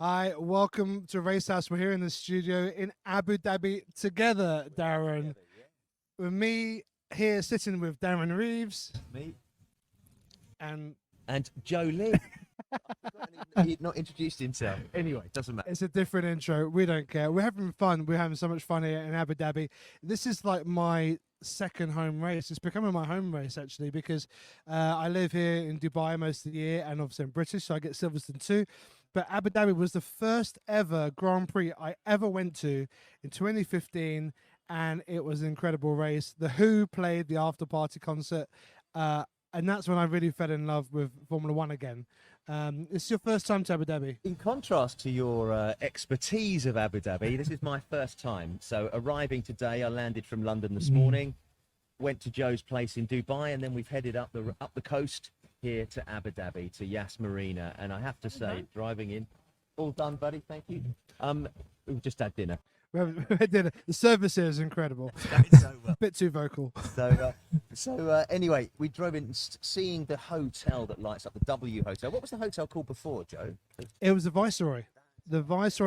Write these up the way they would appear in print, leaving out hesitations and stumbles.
Hi, welcome to Racehouse. We're here in the studio in Abu Dhabi together, Darren. With me here sitting with Darren Reeves Me and and Joe Lee. He'd not introduced himself. Anyway, doesn't matter. it's a different intro. We don't care. We're having fun. We're having so much fun here in Abu Dhabi. This is like my second home race. It's becoming my home race actually because I live here in Dubai most of the year and obviously I'm British, so I get Silverstone too. But Abu Dhabi was the first ever Grand Prix I ever went to in 2015, and it was an incredible race. The Who played the after party concert, and that's when I really fell in love with Formula One again. It's your first time to Abu Dhabi. In contrast to your expertise of Abu Dhabi, this is my first time. So arriving today, I landed from London this morning, went to Joe's place in Dubai, and then we've headed up the coast here to Abu Dhabi, to Yas Marina. And I have to say, driving in, all done, buddy, thank you. We've just had dinner. We did it. The service here is incredible. So, Bit too vocal. Anyway, we drove in seeing the hotel that lights up, the W Hotel. What was the hotel called before, Joe? It was the Viceroy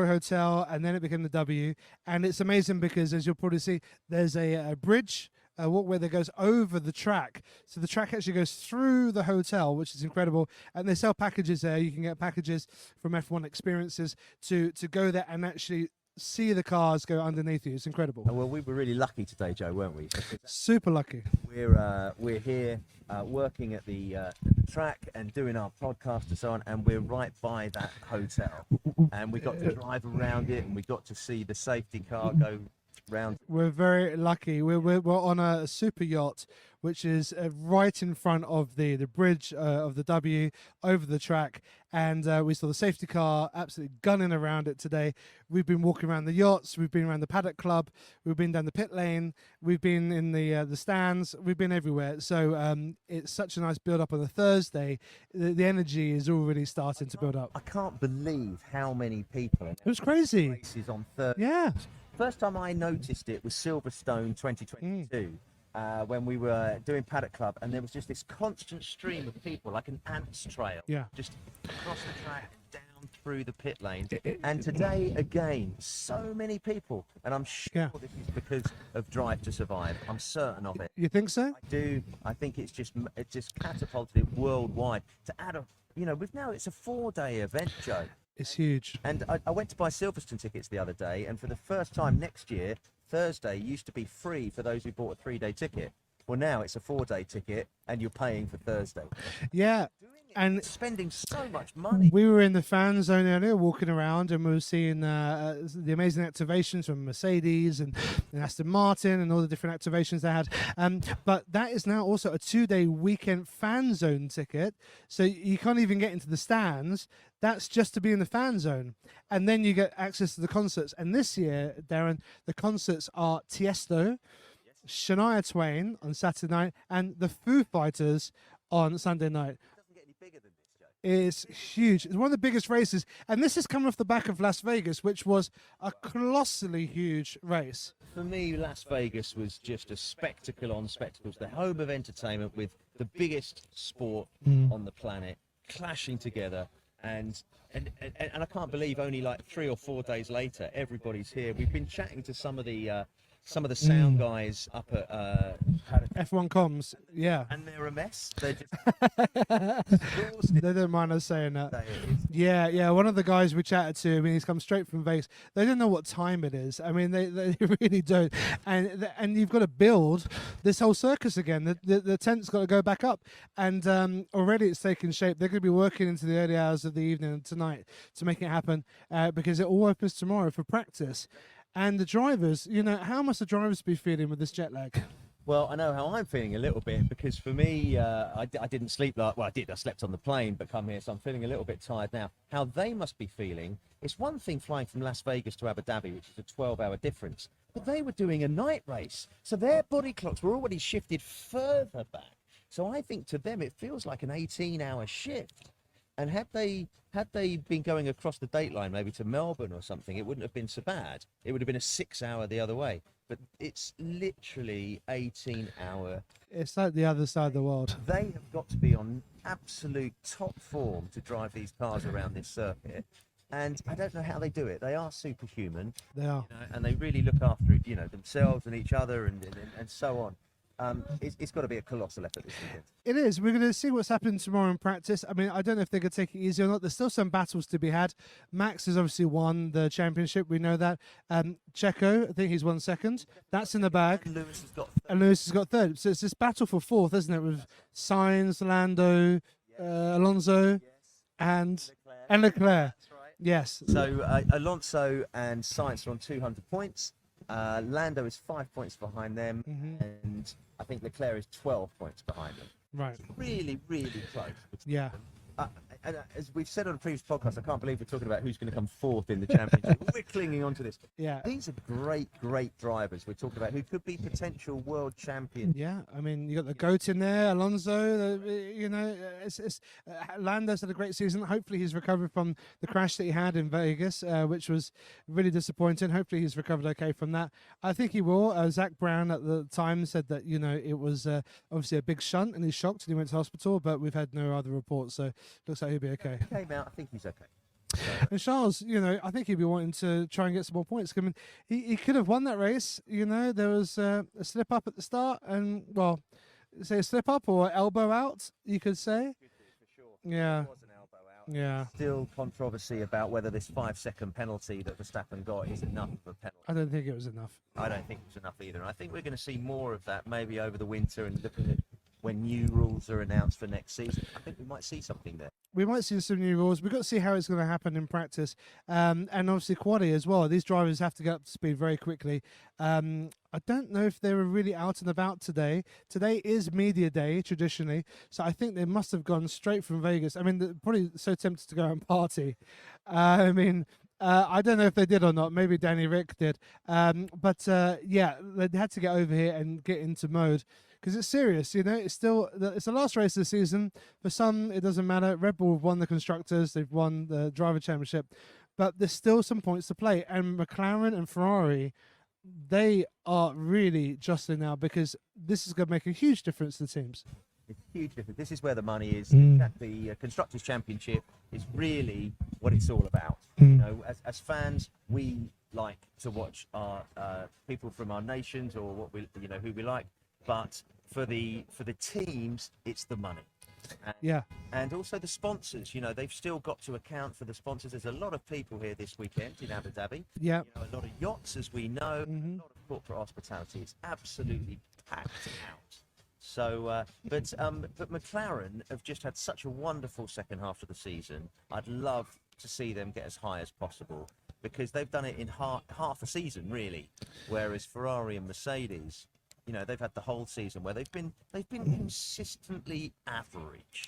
Hotel, and then it became the W. And it's amazing because, as you'll probably see, there's a bridge, a walkway that goes over the track. So the track actually goes through the hotel, which is incredible. And they sell packages there. You can get packages from F1 Experiences to go there and actually see the cars go underneath you. It's incredible. Oh, well, we were really lucky today, Joe, weren't we? Because Super lucky. we're here working at the track and doing our podcast and so on, and we're right by that hotel, and we got to drive around it, and we got to see the safety car go round. We're very lucky. We're on a super yacht, which is right in front of the bridge of the W over the track. And we saw the safety car absolutely gunning around it today. We've been walking around the yachts. We've been around the Paddock Club. We've been down the pit lane. We've been in the stands. We've been everywhere. So it's such a nice build up on the Thursday. The energy is already starting to build up. I can't believe how many people. It was crazy. Races on Thursday. Yeah. First time I noticed it was Silverstone 2022. When we were doing Paddock Club, and there was just this constant stream of people, like an ants trail, just across the track, down through the pit lane. And today, again, so many people, and I'm sure this is because of Drive to Survive. I'm certain of it. You think so? I do. I think it just catapulted it worldwide. To add it's a 4-day event, Joe. It's huge. And I went to buy Silverstone tickets the other day, and for the first time next year, Thursday used to be free for those who bought a 3-day ticket. Well, now it's a 4-day ticket, and you're paying for Thursday. Yeah. And spending so much money. We were in the fan zone earlier, walking around, and we were seeing the amazing activations from Mercedes and Aston Martin and all the different activations they had. But that is now also a 2-day weekend fan zone ticket, so you can't even get into the stands. That's just to be in the fan zone, and then you get access to the concerts. And this year, Darren, the concerts are Tiesto, Shania Twain on Saturday night, and the Foo Fighters on Sunday night. It's huge. It's one of the biggest races, and this is coming off the back of Las Vegas, which was a colossally huge race. For me, Las Vegas was just a spectacle on spectacles, the home of entertainment with the biggest sport on the planet clashing together, and I can't believe only like 3 or 4 days later, everybody's here. We've been chatting to some of the sound guys up at F1 comms, and they're a mess. They're just they don't mind us saying that. Yeah. One of the guys we chatted to, I mean, he's come straight from Vegas. They don't know what time it is. I mean, they really don't. And you've got to build this whole circus again. The tent's got to go back up, and already it's taken shape. They're going to be working into the early hours of the evening and tonight to make it happen because it all opens tomorrow for practice. And the drivers, how must the drivers be feeling with this jet lag? Well, I know how I'm feeling a little bit, because for me, I didn't sleep I did. I slept on the plane, but come here, so I'm feeling a little bit tired now. How they must be feeling, it's one thing flying from Las Vegas to Abu Dhabi, which is a 12-hour difference, but they were doing a night race, so their body clocks were already shifted further back. So I think to them, it feels like an 18-hour shift. And had they been going across the date line, maybe to Melbourne or something, it wouldn't have been so bad. It would have been a 6-hour the other way. But it's literally 18-hour. It's like the other side of the world. They have got to be on absolute top form to drive these cars around this circuit. And I don't know how they do it. They are superhuman, They are. and they really look after themselves and each other and so on. It's got to be a colossal effort this weekend. It is. We're going to see what's happening tomorrow in practice. I mean, I don't know if they're going to take it easy or not. There's still some battles to be had. Max has obviously won the championship. We know that. Checo, I think he's won second. That's in the bag. And Lewis has got third. So it's this battle for fourth, isn't it? With Sainz, Lando, Alonso, and Leclerc. That's right. Yes. So Alonso and Sainz are on 200 points. Lando is 5 points behind them, and I think Leclerc is 12 points behind them. Right. Really, really close. Yeah. And as we've said on a previous podcast, I can't believe we're talking about who's going to come fourth in the championship. We're clinging on to this. Yeah. These are great, great drivers we're talking about who could be potential world champions. Yeah, I mean, you got the GOAT in there, Alonso. Lando's had a great season. Hopefully, he's recovered from the crash that he had in Vegas, which was really disappointing. Hopefully, he's recovered okay from that. I think he will. Zach Brown at the time said that it was obviously a big shunt, and he's shocked, and he went to hospital. But we've had no other reports, so looks like he'll be okay. He came out. I think he's okay. And Charles, I think he'd be wanting to try and get some more points. I mean, he could have won that race. There was a slip up at the start, and say a slip up or elbow out, you could say. For sure. Yeah. It was an elbow out. Yeah. Still controversy about whether this 5-second penalty that Verstappen got is enough of a penalty. I don't think it was enough. I don't think it was enough either. And I think we're going to see more of that maybe over the winter and looking at when new rules are announced for next season. I think we might see something there. We might see some new rules. We've got to see how it's going to happen in practice. And obviously quali as well. These drivers have to get up to speed very quickly. I don't know if they were really out and about today. Today is media day, traditionally. So I think they must have gone straight from Vegas. I mean, they're probably so tempted to go and party. I don't know if they did or not. Maybe Danny Rick did. But they had to get over here and get into mode. Because it's serious, it's the last race of the season. For some, it doesn't matter. Red Bull have won the Constructors, they've won the Driver Championship, but there's still some points to play. And McLaren and Ferrari, they are really jostling now because this is going to make a huge difference to the teams. It's a huge difference. This is where the money is. The Constructors' Championship is really what it's all about. As fans, we like to watch our people from our nations or who we like. But for the teams, it's the money. And also the sponsors. They've still got to account for the sponsors. There's a lot of people here this weekend in Abu Dhabi. Yeah. A lot of yachts, as we know. A lot of corporate hospitality. It's absolutely packed out. So, but McLaren have just had such a wonderful second half of the season. I'd love to see them get as high as possible because they've done it in half a season, really. Whereas Ferrari and Mercedes, they've had the whole season where they've been consistently average.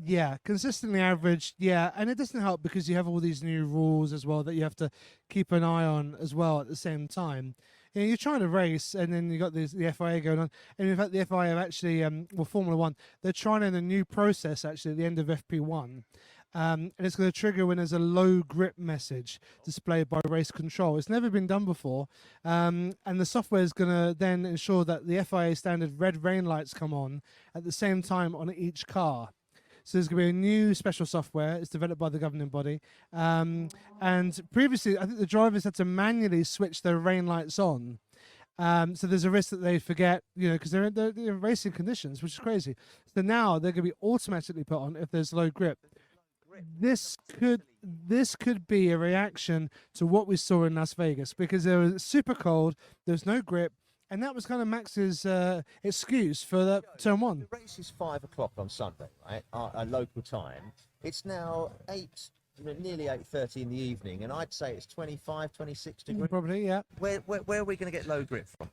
Yeah, consistently average. Yeah, and it doesn't help because you have all these new rules as well that you have to keep an eye on as well at the same time. You're trying to race, and then you got the FIA going on, and in fact, the FIA have actually, Formula One, they're trying in a new process actually at the end of FP1. And it's going to trigger when there's a low grip message displayed by race control. It's never been done before. And the software is going to then ensure that the FIA standard red rain lights come on at the same time on each car. So there's going to be a new special software. It's developed by the governing body. And previously, I think the drivers had to manually switch their rain lights on. So there's a risk that they forget, because they're in racing conditions, which is crazy. So now they're going to be automatically put on if there's low grip. This could be a reaction to what we saw in Las Vegas because it was super cold, there's no grip, and that was kind of Max's excuse for that turn one. The race is 5 o'clock on Sunday, right? Our local time. It's now nearly 8:30 in the evening, and I'd say it's 25, 26 degrees. Probably, yeah. Where are we going to get low grip from?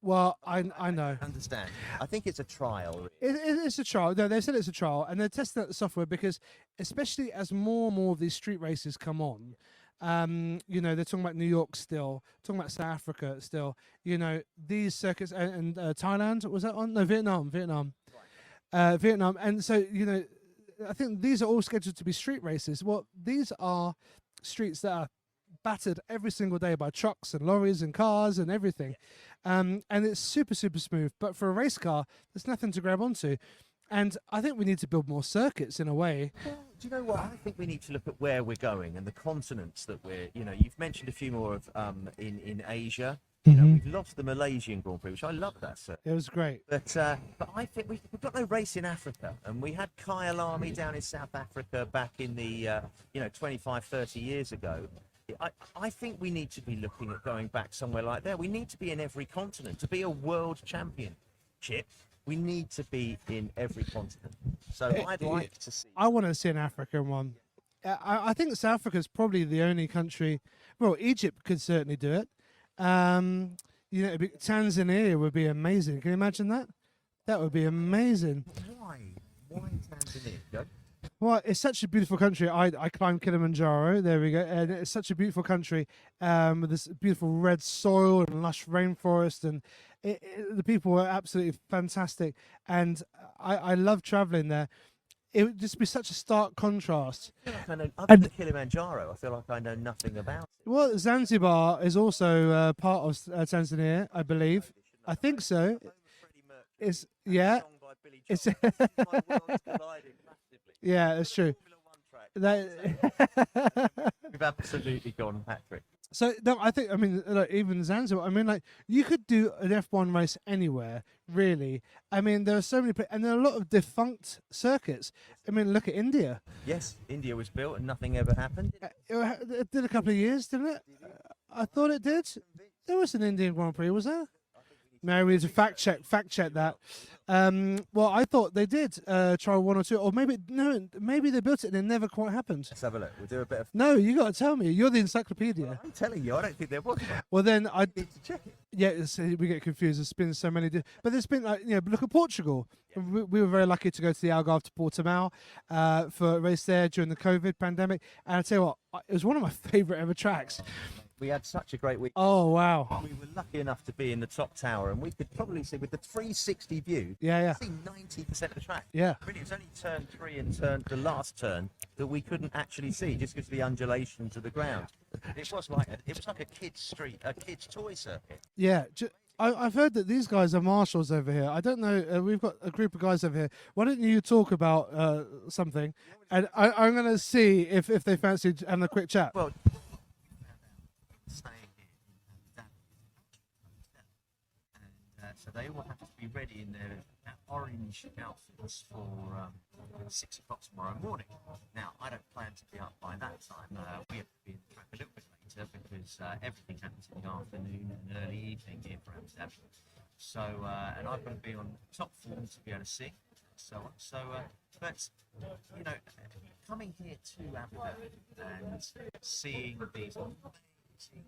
Well, I know. I understand. I think it's a trial. It's a trial. No, they said it's a trial, and they're testing out the software because, especially as more and more of these street races come on, they're talking about New York still, talking about South Africa still. These circuits and Thailand, was that on? No, Vietnam. Right. Vietnam, and so I think these are all scheduled to be street races. Well, these are streets that are battered every single day by trucks and lorries and cars and everything. And it's super, super smooth. But for a race car, there's nothing to grab onto. And I think we need to build more circuits in a way. Do you know what? I think we need to look at where we're going and the continents that we're. You've mentioned a few more of in Asia. We've lost the Malaysian Grand Prix, which I love that circuit. It was great. But I think we've got no race in Africa, and we had Kai Alami down in South Africa back in the 25, 30 years ago. I think we need to be looking at going back somewhere like there. We need to be in every continent to be a world championship. We need to be in every continent. So I'd like to see. I want to see an African one. I think South Africa is probably the only country. Well, Egypt could certainly do it. Tanzania would be amazing. Can you imagine that? That would be amazing. Why? Why Tanzania? Go. Well, it's such a beautiful country. I climbed Kilimanjaro. There we go. And it's such a beautiful country with this beautiful red soil and lush rainforest. And the people were absolutely fantastic. And I love traveling there. It would just be such a stark contrast. Other than Kilimanjaro, I feel like I know nothing about it. Well, Zanzibar is also part of Tanzania, I believe. I think so. It's yeah. It's yeah, it's true. We've absolutely gone, Patrick. So no, I mean, like, even Zanzibar. I mean, like, you could do an F1 race anywhere, really. I mean, there are so many, and there are a lot of defunct circuits. I mean, look at India. Yes, India was built and nothing ever happened. It did a couple of years, didn't it? I thought it did. There was an Indian Grand Prix, was there? No, we need to fact check that. Well, I thought they did try one or two, or maybe they built it and it never quite happened. Let's have a look. We'll do a bit of. No, you got to tell me. You're the encyclopedia. Well, I'm telling you, I don't think there was one. Well, then I need to check it. Yeah, we get confused. There's been so many, but there's been look at Portugal. Yeah. We were very lucky to go to the Algarve to Portimao for a race there during the COVID pandemic, and I tell you what, it was one of my favourite ever tracks. We had such a great week. Oh, wow. We were lucky enough to be in the top tower, and we could probably see, with the 360 view, see 90% of the track. Yeah. Really, it was only turn 3 and the last turn that we couldn't actually see just because of the undulation to the ground. It was like a kid's street, a kid's toy circuit. Yeah. I've heard that these guys are marshals over here. I don't know. We've got a group of guys over here. Why don't you talk about something? And I'm going to see if they fancy having a quick chat. Well, staying here in Dhabi, and so they all have to be ready in their orange outfits for 6 o'clock tomorrow morning. Now, I don't plan to be up by that time. We have to be in the track a little bit later because everything happens in the afternoon and early evening here for Abu Dhabi. So, and I've got to be on top form to be able to sing, so on. So, but coming here to Abu Dhabi and seeing these amazing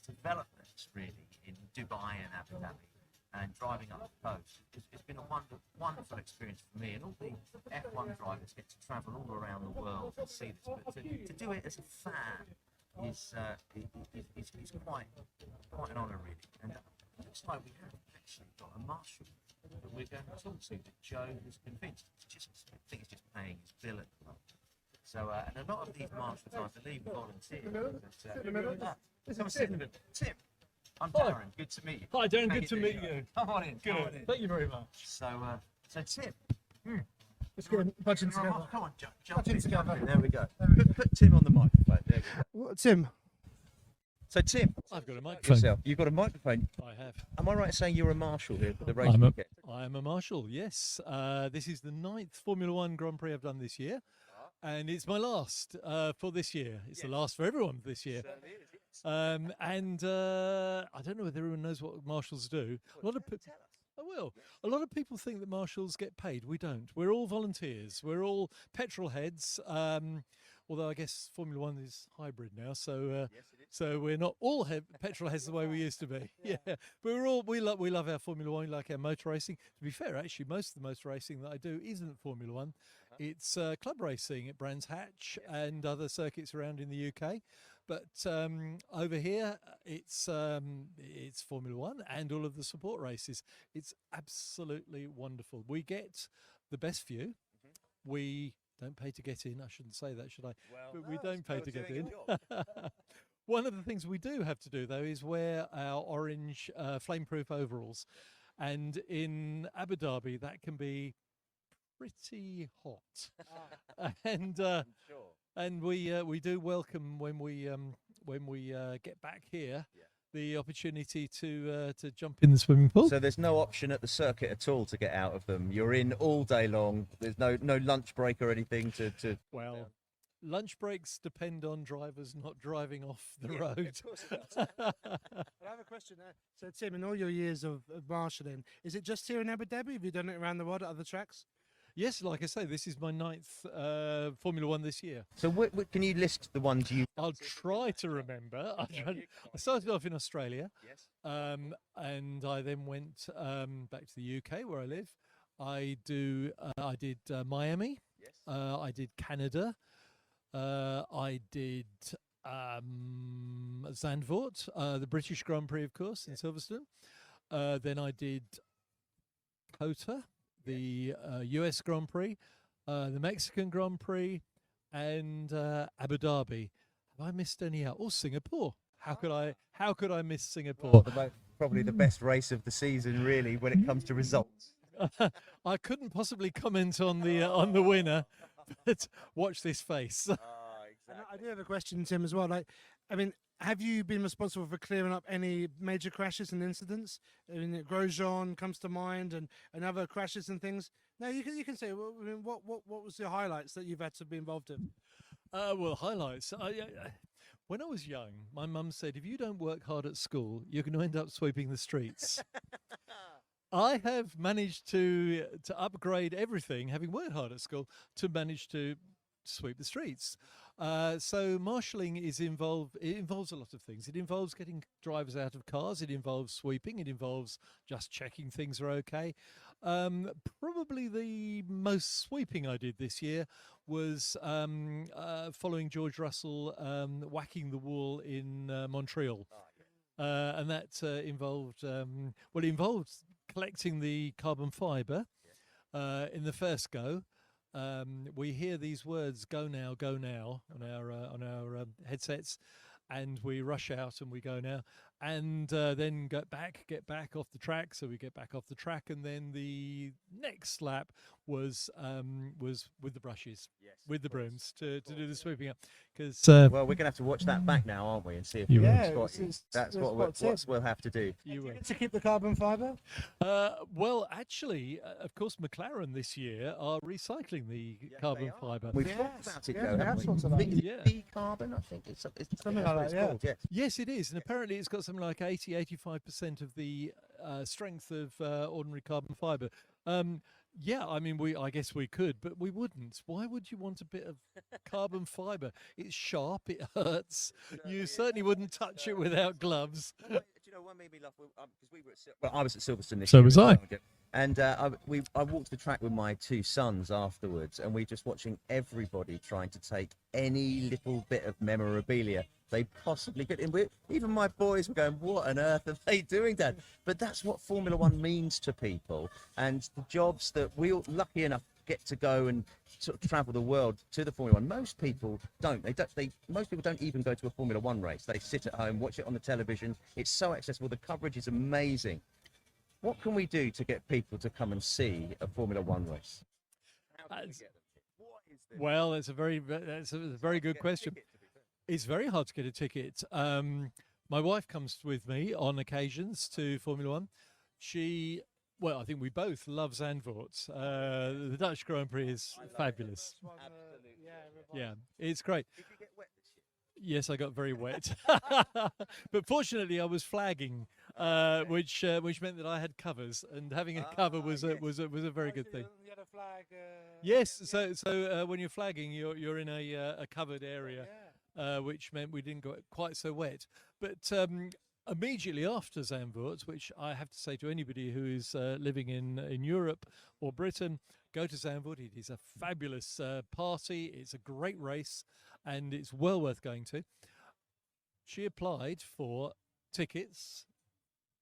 developments really in Dubai and Abu Dhabi, and driving up the coast, it's been a wonderful experience for me, and all the F1 drivers get to travel all around the world and see this. But to do it as a fan is quite an honour, really. And it looks like we have actually got a marshal that we're going to talk to that Joe was convinced. I think it's just paying his bill at the moment. So, and a lot of these marshals, I believe, volunteer. Tim. I'm Darren. Good to meet you. Hi, Darren. Good to meet you. Come on in. Good. Thank you very much. So Tim. Let's get budging together. Come on, jump in together. There we go. Put Tim on the microphone. There you go. Tim. So Tim, I've got a microphone. Yourself. You've got a microphone. I have. Am I right in saying you're a marshal here for the race weekend? I am a marshal. Yes. This is the 9th Formula One Grand Prix I've done this year, and it's my last for this year. It's the last for everyone this year. And I don't know whether everyone knows what marshals do. A lot of A lot of people think that marshals get paid. We don't. We're all volunteers. We're all petrol heads. Although I guess Formula One is hybrid now, so so we're not all petrol heads the way we used to be. Yeah, but we love our Formula One. We like our motor racing. To be fair, actually, most of the motor racing that I do isn't Formula One. It's club racing at Brands Hatch and other circuits around in the UK. But over here, it's Formula One and all of the support races. It's absolutely wonderful. We get the best view. We don't pay to get in. I shouldn't say that, should I? Well, but we don't pay to get in. One of the things we do have to do, though, is wear our orange flame-proof overalls. And in Abu Dhabi, that can be pretty hot, Ah. and I'm sure. and we do welcome when we get back here Yeah. the opportunity to jump in the swimming pool. So there's no option at the circuit at all to get out of them. You're in all day long. There's no lunch break or anything to. Well, lunch breaks depend on drivers not driving off the Yeah, road. of course it does. I have a question there. So, Tim, in all your years of marshalling, is it just here in Abu Dhabi? Have you done it around the world at other tracks? Yes, like I say, this is my 9th Formula One this year. So can you list the ones you? I'll try to remember. I started off in Australia, Yes. and I then went back to the UK where I live. I did Miami. Yes. I did Canada. I did Zandvoort, the British Grand Prix, of course, in Silverstone. Then I did COTA, the US Grand Prix, the Mexican Grand Prix, and Abu Dhabi. Have I missed any out? Oh, Singapore. How could I miss Singapore? Probably the best race of the season, really, when it comes to results. I couldn't possibly comment on the winner, but watch this face. And I do have a question, Tim, as well. Like, I mean, have you been responsible for clearing up any major crashes and incidents? I mean, Grosjean comes to mind, and other crashes and things. No, you can say. Well, I mean, what was the highlights that you've had to be involved in? Well, highlights. When I was young, my mum said, if you don't work hard at school, you're going to end up sweeping the streets. I have managed to upgrade everything, having worked hard at school, to manage to sweep the streets. So marshalling it involves a lot of things. It involves getting drivers out of cars. It involves sweeping. It involves just checking things are okay. Probably the most sweeping I did this year was following George Russell whacking the wall in Montreal. And that involved collecting the carbon fibre in the first go. We hear these words "go now, go now" on our headsets, and we rush out and we go now, and then get back off the track. So we get back off the track, and then the next lap was with the brushes, with the brooms to do the sweeping up. Because well, we're gonna have to watch that back now, aren't we, and see if You we will. can spot you. That's what we'll have to do. you will. To keep the carbon fibre? Well, actually, of course, McLaren this year are recycling the carbon fibre. We've Yes, talked about it, yeah, though, we have haven't we? talked about Is it. it B-carbon, I think it's Something that's like what it's that, yeah. called, yes. Yes, it is, and apparently it's got something like 85% of the strength of ordinary carbon fibre. Yeah, I mean, I guess we could, but we wouldn't. Why would you want a bit of carbon fibre? It's sharp, it hurts. You certainly wouldn't touch it without gloves. Do you know what made me laugh? Because we were I was at Silverstone this So year. was as I. well, and I walked the track with my two sons afterwards, and we just watching everybody trying to take any little bit of memorabilia they possibly could. And even my boys were going, "What on earth are they doing, Dad?" But that's what Formula One means to people, and the jobs that we're lucky enough get to go and sort of travel the world to the Formula One. Most people don't. Most people don't even go to a Formula One race. They sit at home, watch it on the television. It's so accessible. The coverage is amazing. What can we do to get people to come and see a Formula One race? How can we get them? What is the Well, that's a very good question. It's very hard to get a ticket. My wife comes with me on occasions to Formula One. Well, I think we both love Zandvoort. The Dutch Grand Prix is fabulous. Absolutely. Yeah, it's great. Did you get wet this year? Yes, I got very wet, but fortunately, I was flagging, which meant that I had covers, and having a cover was yes. a very good thing. You had a flag. Yes, so when you're flagging, you're in a covered area, which meant we didn't get quite so wet. But immediately after Zandvoort, which I have to say to anybody who is living in Europe or Britain, go to Zandvoort. It is a fabulous party. It's a great race, and it's well worth going to. She applied for tickets,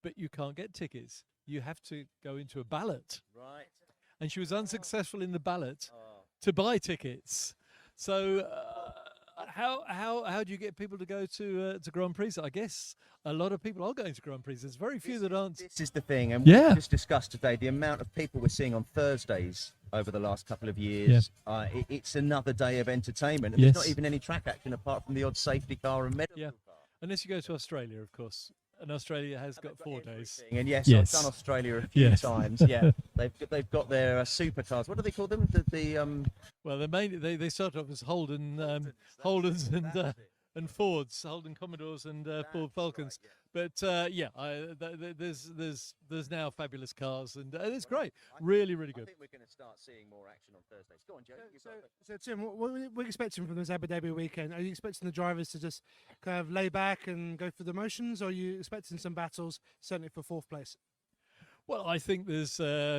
but you can't get tickets. You have to go into a ballot. Right. And she was unsuccessful in the ballot Oh. to buy tickets. So how do you get people to go to Grand Prix? I guess a lot of people are going to Grand Prix. There's very few that aren't. This is the thing, and Yeah. we just discussed today the amount of people we're seeing on Thursdays over the last couple of years. It's another day of entertainment. And there's not even any track action apart from the odd safety car and medical car. Unless you go to Australia, of course. And Australia has got 4 days. And yes, I've done Australia a few times. Yeah, they've got their supercars. What do they call them? Well, they start off as Holdens and Fords, Holden Commodores and Ford Falcons. But there's now fabulous cars, and it's great. Really, really good. I think we're going to start seeing more action on Thursdays. Go on, Joe. So Tim, what are we expecting from this Abu Dhabi weekend? Are you expecting the drivers to just kind of lay back and go through the motions, or are you expecting some battles, certainly for 4th place? Well, I think there's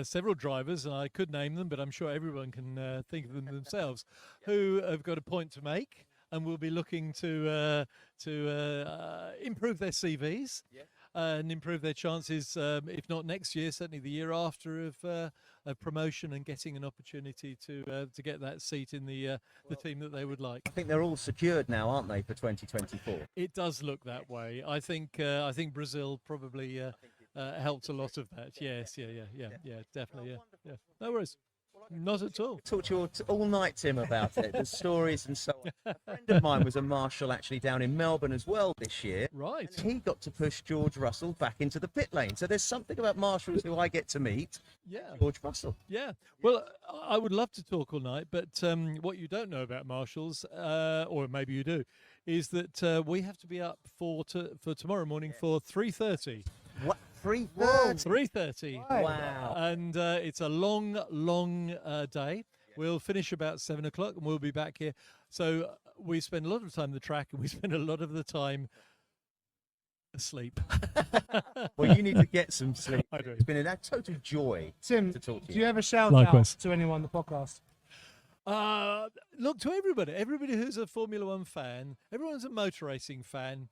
several drivers, and I could name them, but I'm sure everyone can think of them themselves, who have got a point to make and will be looking to improve their CVs and improve their chances, if not next year, certainly the year after, of promotion and getting an opportunity to get that seat in the team that they would like. I think they're all secured now, aren't they, for 2024? It does look that way. I think Brazil probably helped a lot of that. Yes, definitely. Yeah. No worries. Not at all. Talked to you all night, Tim, about it, the stories and so on. A friend of mine was a marshal actually down in Melbourne as well this year. Right. And he got to push George Russell back into the pit lane. So there's something about marshals who I get to meet. George Russell. Yeah. Well, I would love to talk all night, but what you don't know about marshals, or maybe you do, is that we have to be up for tomorrow morning for 3:30. What? 3:30? 3:30. Wow. And it's a long day. We'll finish about 7 o'clock and we'll be back here. So we spend a lot of time on the track and we spend a lot of the time asleep. Well, you need to get some sleep. I do. It's been a total joy Tim, to talk to you. do you have a shout out to anyone on the podcast? Look, to everybody who's a Formula One fan, everyone's a motor racing fan.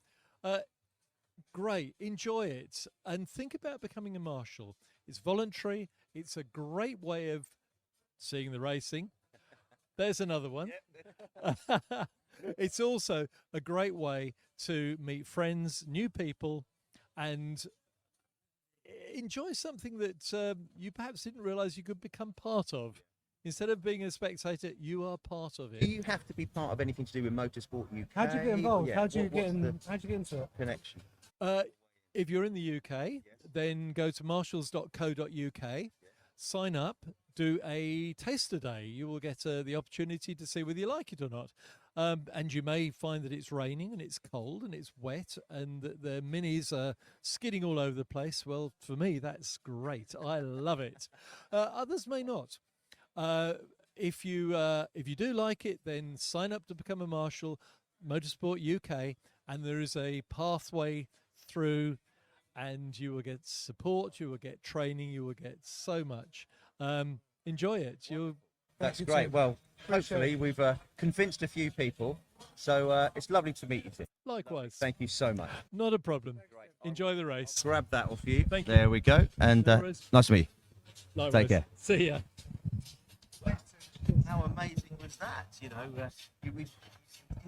Great, enjoy it, and think about becoming a marshal. It's voluntary. It's a great way of seeing the racing. There's another one. It's also a great way to meet friends, new people, and enjoy something that you perhaps didn't realize you could become part of. Instead of being a spectator, you are part of it. Do you have to be part of anything to do with Motorsport UK? How do you get involved? Yeah. How do you get into it? Connection. If you're in the UK, then go to marshals.co.uk, sign up, do a taster day. You will get the opportunity to see whether you like it or not. And you may find that it's raining and it's cold and it's wet and the minis are skidding all over the place. Well, for me, that's great. I love it. Others may not. If you do like it, then sign up to become a marshal, Motorsport UK, and there is a pathway through, and you will get support, you will get training, you will get so much. Enjoy it. That's great. Well, hopefully we've convinced a few people. So it's lovely to meet you, Tim. Likewise. Thank you so much. Not a problem. Enjoy the race. Grab that off you. Thank you. There we go. And nice to meet you. Likewise. Take care. See ya. How amazing was that? You know, you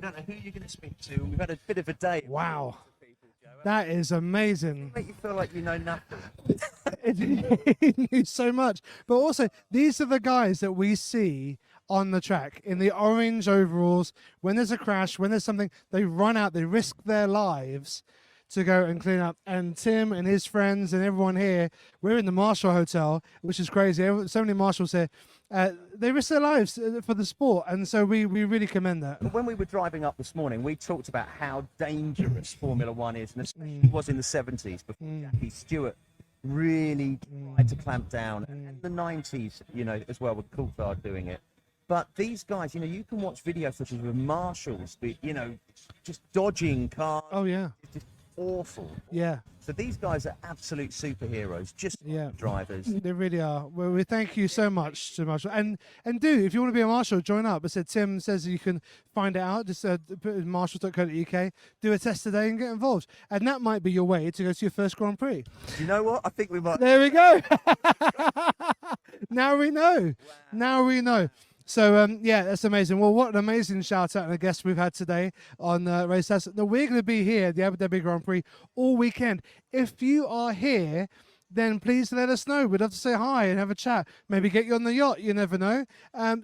don't know who you're going to speak to. We've had a bit of a day. Wow. That is amazing. Make you feel like you know nothing. He knew so much. But also, these are the guys that we see on the track in the orange overalls. When there's a crash, when there's something, they run out, they risk their lives to go and clean up. And Tim and his friends and everyone here, we're in the Marshall Hotel, which is crazy. So many marshals here. They risk their lives for the sport, and so we really commend that. When we were driving up this morning, we talked about how dangerous Formula One is, and especially it was in the 70s before Jackie Stewart really tried to clamp down, and the 90s, you know, as well with Coulthard doing it. But these guys, you know, you can watch video footage with marshals, you know, just dodging cars. Oh yeah. It's just awful. Yeah. So these guys are absolute superheroes, just drivers. They really are. Well, we thank you so much to Marshall. And do, if you want to be a marshal, join up. I said Tim says you can find it out. Just put in marshals.co.uk, do a test today and get involved. And that might be your way to go to your first Grand Prix. You know what? I think we might. There we go. Now we know. Wow. Now we know. So, yeah, that's amazing. Well, what an amazing shout-out and a guest we've had today on Racehouse. Now, we're going to be here at the Abu Dhabi Grand Prix all weekend. If you are here, then please let us know. We'd love to say hi and have a chat. Maybe get you on the yacht. You never know.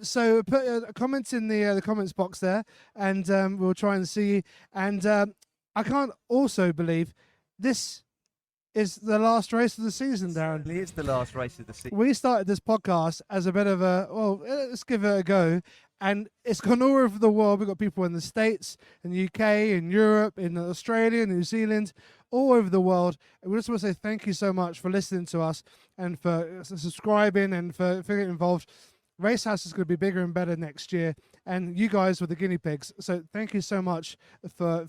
So put a comment in the comments box there, and we'll try and see you. And I can't also believe this is the last race of the season, Darren. It is the last race of the season. We started this podcast as a bit of a, well, let's give it a go. And it's gone all over the world. We've got people in the States, in the UK, in Europe, in Australia, New Zealand, all over the world. And we just want to say thank you so much for listening to us and for subscribing and for getting involved. Racehouse is going to be bigger and better next year. And you guys were the guinea pigs. So thank you so much for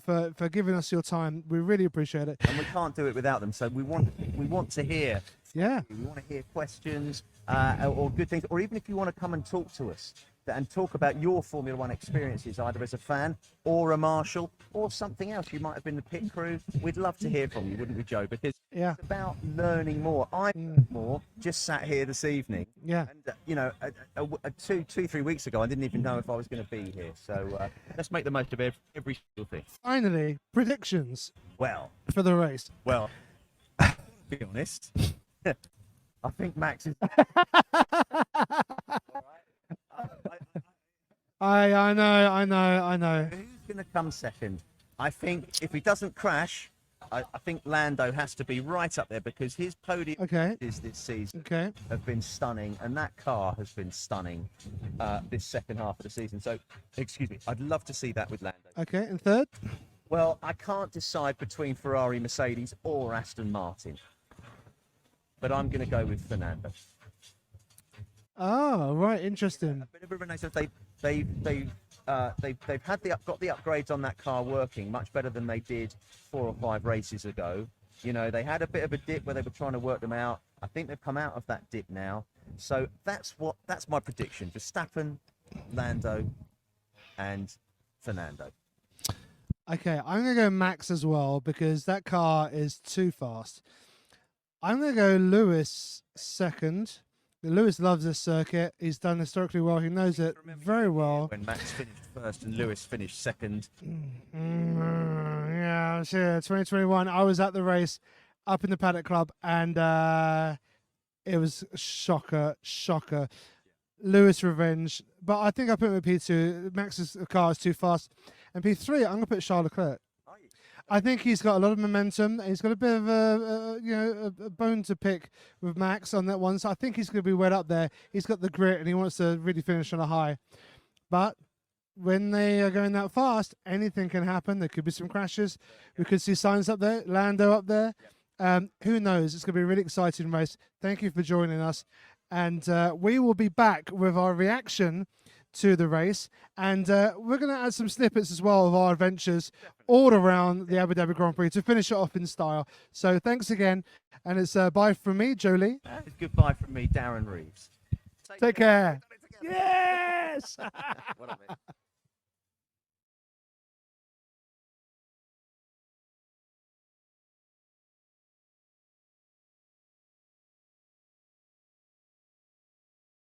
giving us your time. We really appreciate it. And we can't do it without them. So we want to hear. Yeah. We want to hear questions or good things, or even if you want to come and talk to us and talk about your Formula One experiences, either as a fan or a marshal or something else. You might have been the pit crew. We'd love to hear from you, wouldn't we, Joe? Because it's about learning more. I learned more just sat here this evening. Yeah. And, you know, 3 weeks ago, I didn't even know if I was going to be here. So let's make the most of every single thing. Finally, predictions Well, for the race. to be honest, I think Max is... I know. Who's going to come second? I think if he doesn't crash, I think Lando has to be right up there because his podium this season have been stunning, and that car has been stunning this second half of the season. So, excuse me, I'd love to see that with Lando. Okay, and third? Well, I can't decide between Ferrari, Mercedes, or Aston Martin, but I'm going to go with Fernando. Oh, right, interesting. A bit of a renaissance. They've got the upgrades on that car working much better than they did 4 or 5 races ago. You know, they had a bit of a dip where they were trying to work them out. I think they've come out of that dip now. So that's my prediction. Verstappen, Lando, and Fernando. Okay, I'm going to go Max as well because that car is too fast. I'm going to go Lewis second. Lewis loves this circuit. He's done historically well. He knows it very well. When Max finished first and Lewis finished second. Yeah, sure. 2021, I was at the race up in the Paddock Club, and it was shocker. Lewis revenge. But I think I put him at P2. Max's car is too fast. And P3, I'm going to put Charles Leclerc. I think he's got a lot of momentum. He's got a bit of a bone to pick with Max on that one. So I think he's going to be well up there. He's got the grit and he wants to really finish on a high. But when they are going that fast, anything can happen. There could be some crashes. We could see signs up there, Lando up there. Who knows? It's going to be a really exciting race. Thank you for joining us. And we will be back with our reaction to the race, and we're going to add some snippets as well of our adventures all around the Abu Dhabi Grand Prix to finish it off in style. So thanks again, and it's bye from me, Jolie. It's goodbye from me, Darren Reeves. Take care. Yes. What a bit.